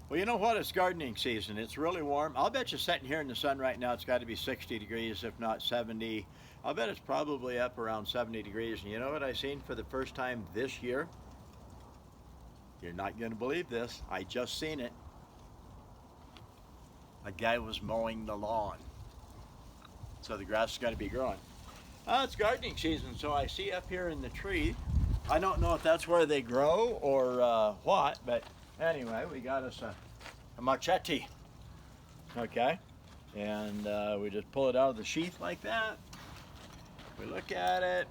Well, you know what? It's gardening season. It's really warm. I'll bet you sitting here in the sun right now, it's got to be 60 degrees, if not 70. I'll bet it's probably up around 70 degrees. And you know what I seen for the first time this year? You're not going to believe this. I just seen it. A guy was mowing the lawn. So the grass is going to be growing. It's gardening season, so I see up here in the tree. I don't know if that's where they grow or what, but anyway, we got us a machete. Okay, and we just pull it out of the sheath like that. We look at it,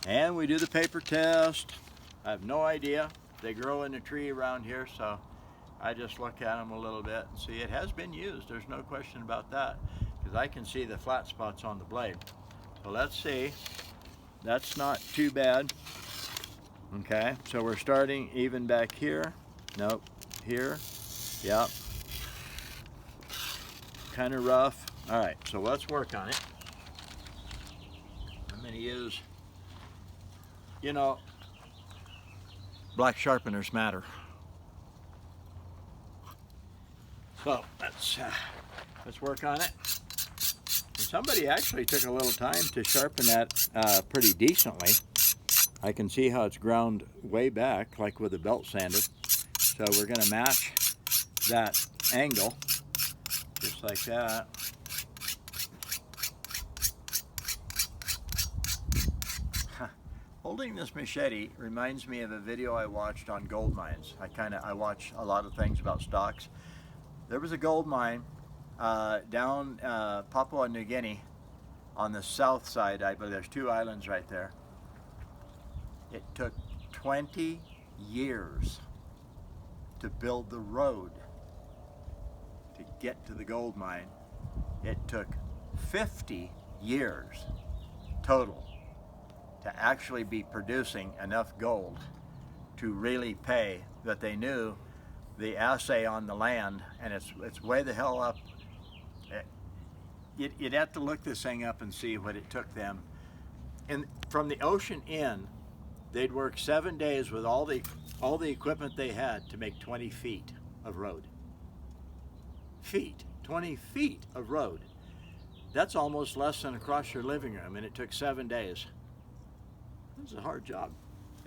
and we do the paper test. I have no idea. They grow in a tree around here, so I just look at them a little bit and see it has been used. There's no question about that, because I can see the flat spots on the blade. So let's see. That's not too bad. Okay, so we're starting even back here. Nope, here. Yep. Kind of rough. All right, so let's work on it. I'm going to use, you know, black sharpeners matter. So let's work on it. And somebody actually took a little time to sharpen that pretty decently. I can see how it's ground way back, like with a belt sander. So we're going to match that angle, just like that. Holding this machete reminds me of a video I watched on gold mines. I watch a lot of things about stocks. There was a gold mine down Papua New Guinea on the south side. I believe there's two islands right there. It took 20 years to build the road to get to the gold mine. It took 50 years total to actually be producing enough gold to really pay that they knew the assay on the land, and it's way the hell up. You'd have to look this thing up and see what it took them. And from the ocean in, they'd work 7 days with all the equipment they had to make 20 feet of road. 20 feet of road. That's almost less than across your living room, and it took 7 days. It was a hard job.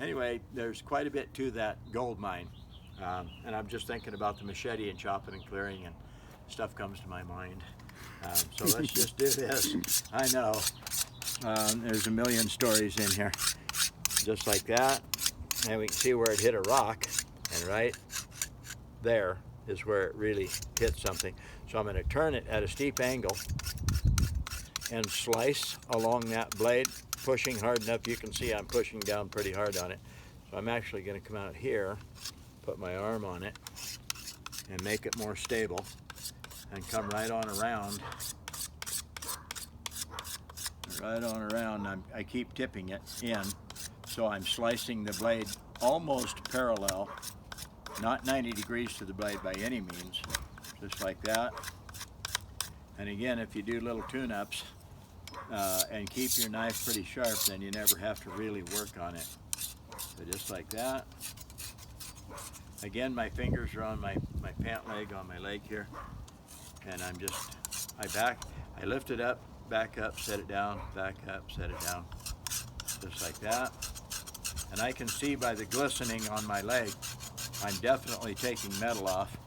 Anyway, there's quite a bit to that gold mine. And I'm just thinking about the machete and chopping and clearing, and stuff comes to my mind. So let's just do this. I know. There's a million stories in here. Just like that. And we can see where it hit a rock. And right there is where it really hit something. So I'm going to turn it at a steep angle and slice along that blade, pushing hard enough. You can see I'm pushing down pretty hard on it. So I'm actually going to come out here, put my arm on it, and make it more stable, and come right on around. Right on around. I keep tipping it in, so I'm slicing the blade almost parallel, not 90 degrees to the blade by any means, just like that. And again, if you do little tune-ups and keep your knife pretty sharp, then you never have to really work on it. So just like that. Again, my fingers are on my pant leg, on my leg here, and I lift it up, back up, set it down, back up, set it down, just like that. And I can see by the glistening on my leg, I'm definitely taking metal off.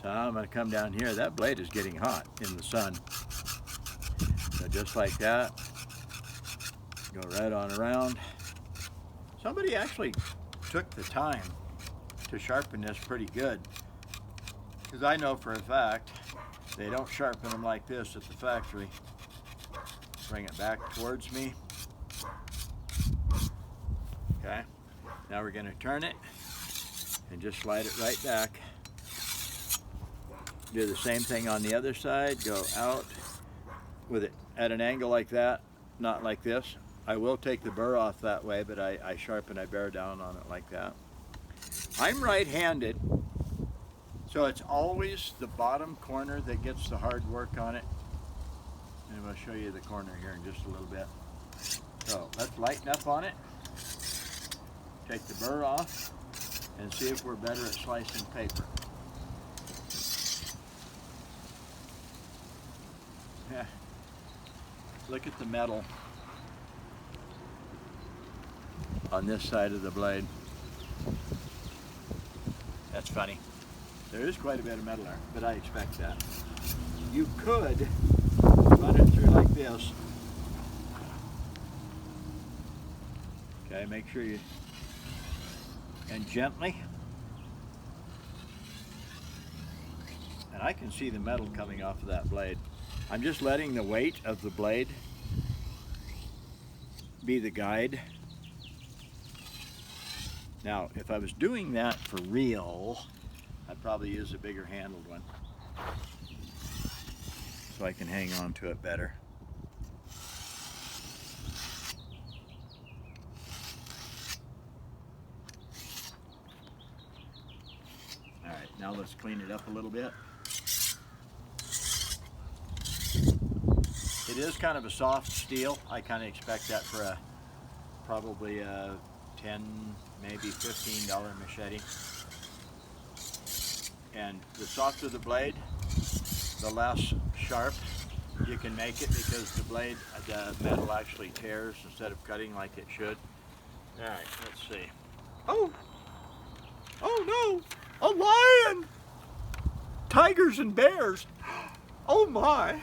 So now I'm going to come down here. That blade is getting hot in the sun. So just like that, go right on around. Somebody actually took the time to sharpen this pretty good, because I know for a fact they don't sharpen them like this at the factory. Bring it back towards me. Okay, now we're going to turn it and just slide it right back. Do the same thing on the other side. Go out with it at an angle like that, not like this. I will take the burr off that way, but I bear down on it like that. I'm right-handed, so it's always the bottom corner that gets the hard work on it. And I'll show you the corner here in just a little bit. So let's lighten up on it. Take the burr off. and see if we're better at slicing paper. Yeah. Look at the metal on this side of the blade. That's funny. There is quite a bit of metal there, but I expect that. You could run it through like this. Okay, make sure you, and gently. And I can see the metal coming off of that blade. I'm just letting the weight of the blade be the guide. Now, if I was doing that for real, I'd probably use a bigger handled one so I can hang on to it better. All right, now let's clean it up a little bit. It is kind of a soft steel. I kind of expect that for a probably a $10, maybe $15 machete. And the softer the blade, the less sharp you can make it, because the blade, the metal actually tears instead of cutting like it should. All right, let's see. Oh no, a lion! Tigers and bears. Oh my.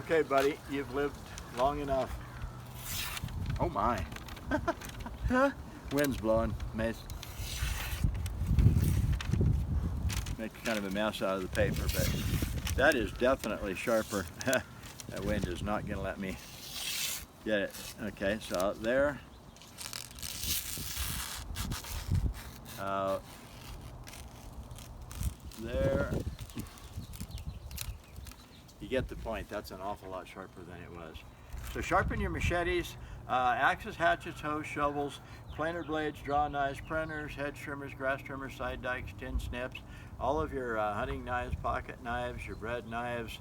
Okay, buddy, you've lived long enough. Oh my. Wind's blowing. Make kind of a mess out of the paper, but that is definitely sharper. That wind is not going to let me get it. Okay, so out there. There. You get the point. That's an awful lot sharper than it was. So sharpen your machetes, axes, hatchets, hoes, shovels, planer blades, draw knives, pruners, hedge trimmers, grass trimmers, side dikes, tin snips, all of your hunting knives, pocket knives, your bread knives,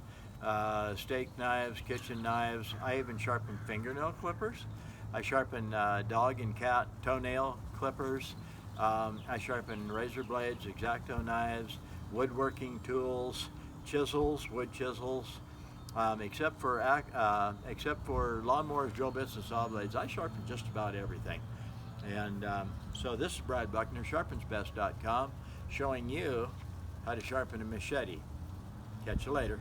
steak knives, kitchen knives. I even sharpen fingernail clippers. I sharpen dog and cat toenail clippers. I sharpen razor blades, X-Acto knives, woodworking tools, chisels, wood chisels. Except for lawnmowers, drill bits, and saw blades, I sharpen just about everything. And so this is Brad Buckner, sharpensbest.com, showing you how to sharpen a machete. Catch you later.